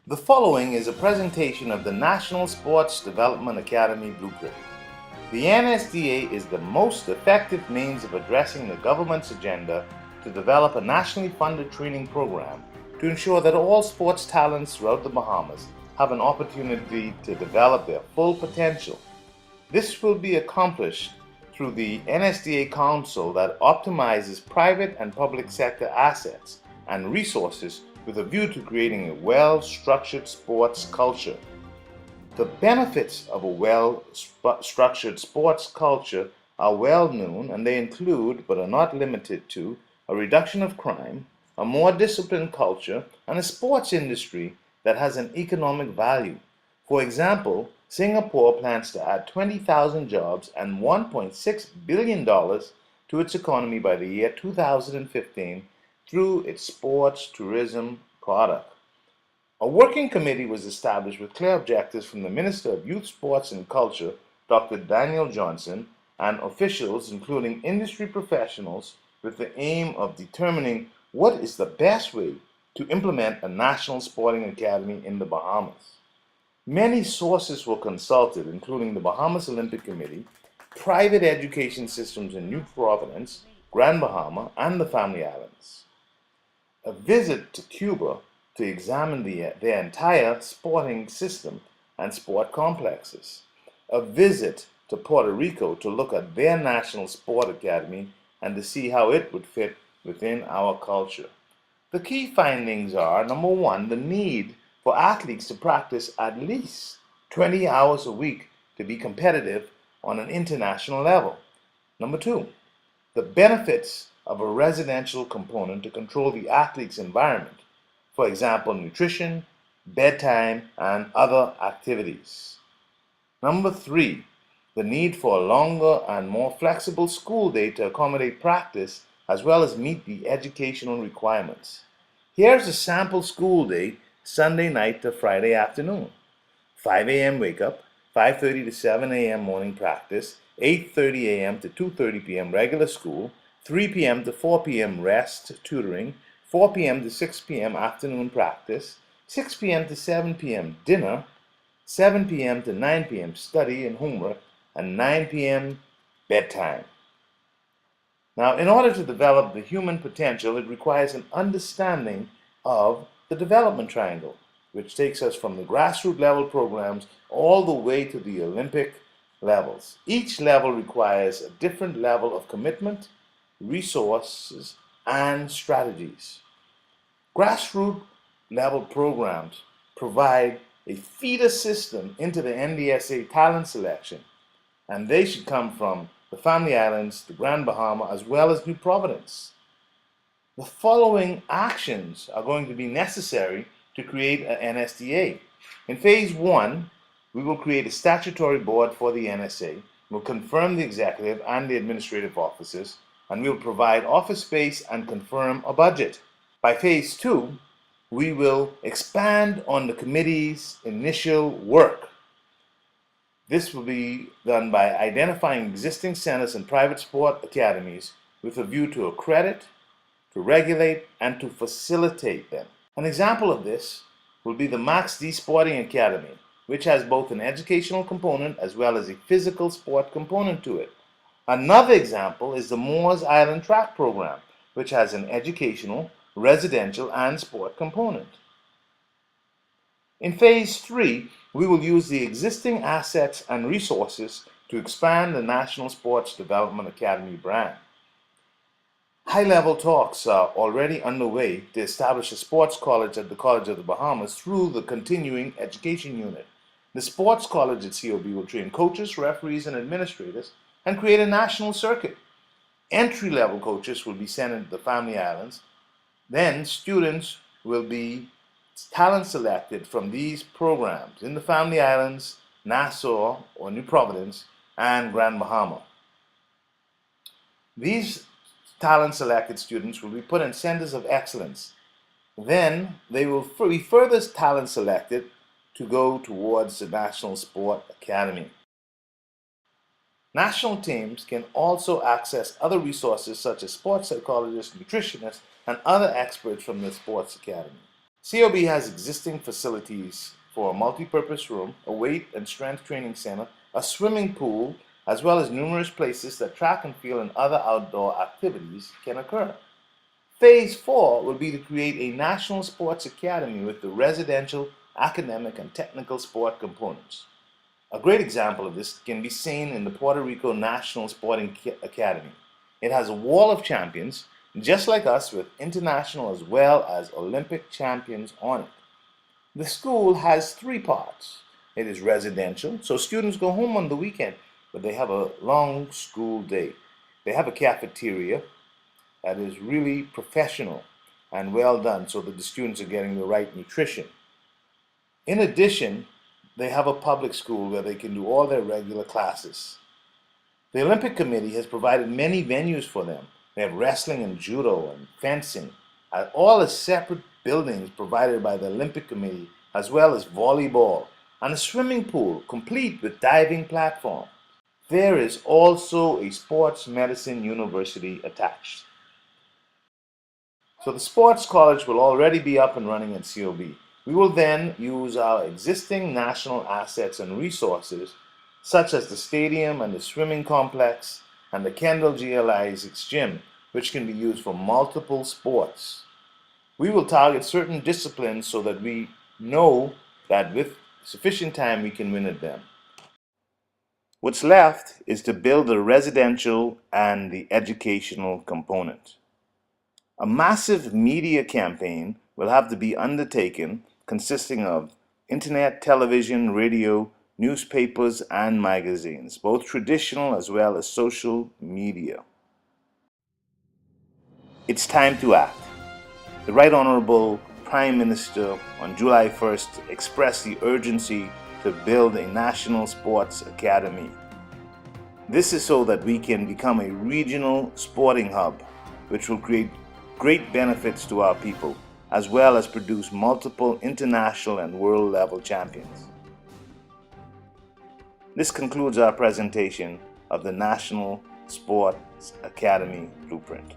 The following is a presentation of the National Sports Development Academy Blueprint. The NSDA is the most effective means of addressing the government's agenda to develop a nationally funded training program to ensure that all sports talents throughout the Bahamas have an opportunity to develop their full potential. This will be accomplished through the NSDA Council that optimizes private and public sector assets and resources with a view to creating a well-structured sports culture. The benefits of a well-structured sports culture are well known, and they include, but are not limited to, a reduction of crime, a more disciplined culture, and a sports industry that has an economic value. For example, Singapore plans to add 20,000 jobs and $1.6 billion to its economy by the year 2015 through its sports tourism product. A working committee was established with clear objectives from the Minister of Youth, Sports and Culture, Dr. Daniel Johnson, and officials including industry professionals with the aim of determining what is the best way to implement a national sporting academy in the Bahamas. Many sources were consulted, including the Bahamas Olympic Committee, private education systems in New Providence, Grand Bahama, and the Family Islands. A visit to Cuba to examine their entire sporting system and sport complexes. A visit to Puerto Rico to look at their national sport academy and to see how it would fit within our culture. The key findings are, number one, the need for athletes to practice at least 20 hours a week to be competitive on an international level. Number two, the benefits of a residential component to control the athlete's environment, for example, nutrition, bedtime, and other activities. Number three, the need for a longer and more flexible school day to accommodate practice as well as meet the educational requirements. Here's a sample school day, Sunday night to Friday afternoon. 5 a.m. wake up, 5:30 to 7 a.m. morning practice, 8:30 a.m. to 2:30 p.m. regular school, 3 p.m. to 4 p.m. rest, tutoring, 4 p.m. to 6 p.m. afternoon practice, 6 p.m. to 7 p.m. dinner, 7 p.m. to 9 p.m. study and homework, and 9 p.m. bedtime. Now, in order to develop the human potential, it requires an understanding of the development triangle, which takes us from the grassroots level programs all the way to the Olympic levels. Each level requires a different level of commitment, resources, and strategies. Grassroots level programs provide a feeder system into the NSDA talent selection, and they should come from the Family Islands, the Grand Bahama, as well as New Providence. The following actions are going to be necessary to create an NSDA. In phase one, we will create a statutory board for the NSA. We'll confirm the executive and the administrative officers, and we'll provide office space and confirm a budget. By phase two, we will expand on the committee's initial work. This will be done by identifying existing centers and private sport academies with a view to accredit, to regulate, and to facilitate them. An example of this will be the Max D Sporting Academy, which has both an educational component as well as a physical sport component to it. Another example is the Moores Island Track Program, which has an educational, residential, and sport component. In phase three, we will use the existing assets and resources to expand the National Sports Development Academy brand. High-level talks are already underway to establish a sports college at the College of the Bahamas through the Continuing Education Unit. The sports college at COB will train coaches, referees, and administrators and create a national circuit. Entry-level coaches will be sent into the Family Islands. Then students will be talent selected from these programs in the Family Islands, Nassau or New Providence, and Grand Bahama. These talent selected students will be put in centers of excellence. Then they will be further talent selected to go towards the National Sport Academy. National teams can also access other resources such as sports psychologists, nutritionists, and other experts from the Sports Academy. COB has existing facilities for a multi-purpose room, a weight and strength training center, a swimming pool, as well as numerous places that track and field and other outdoor activities can occur. Phase 4 will be to create a national sports academy with the residential, academic, and technical sport components. A great example of this can be seen in the Puerto Rico National Sporting Academy. It has a wall of champions, just like us, with international as well as Olympic champions on it. The school has three parts. It is residential, so students go home on the weekend, but they have a long school day. They have a cafeteria that is really professional and well done so that the students are getting the right nutrition. In addition, they have a public school where they can do all their regular classes. The Olympic Committee has provided many venues for them. They have wrestling and judo and fencing, all as separate buildings provided by the Olympic Committee, as well as volleyball and a swimming pool complete with diving platform. There is also a sports medicine university attached. So the sports college will already be up and running at COB. We will then use our existing national assets and resources, such as the stadium and the swimming complex and the Kendall GL Isaacs gym, which can be used for multiple sports. We will target certain disciplines so that we know that with sufficient time we can win at them. What's left is to build the residential and the educational component. A massive media campaign will have to be undertaken consisting of internet, television, radio, newspapers, and magazines, both traditional as well as social media. It's time to act. The Right Honorable Prime Minister on July 1st expressed the urgency to build a national sports academy. This is so that we can become a regional sporting hub, which will create great benefits to our people, as well as produce multiple international and world level champions. This concludes our presentation of the National Sports Academy Blueprint.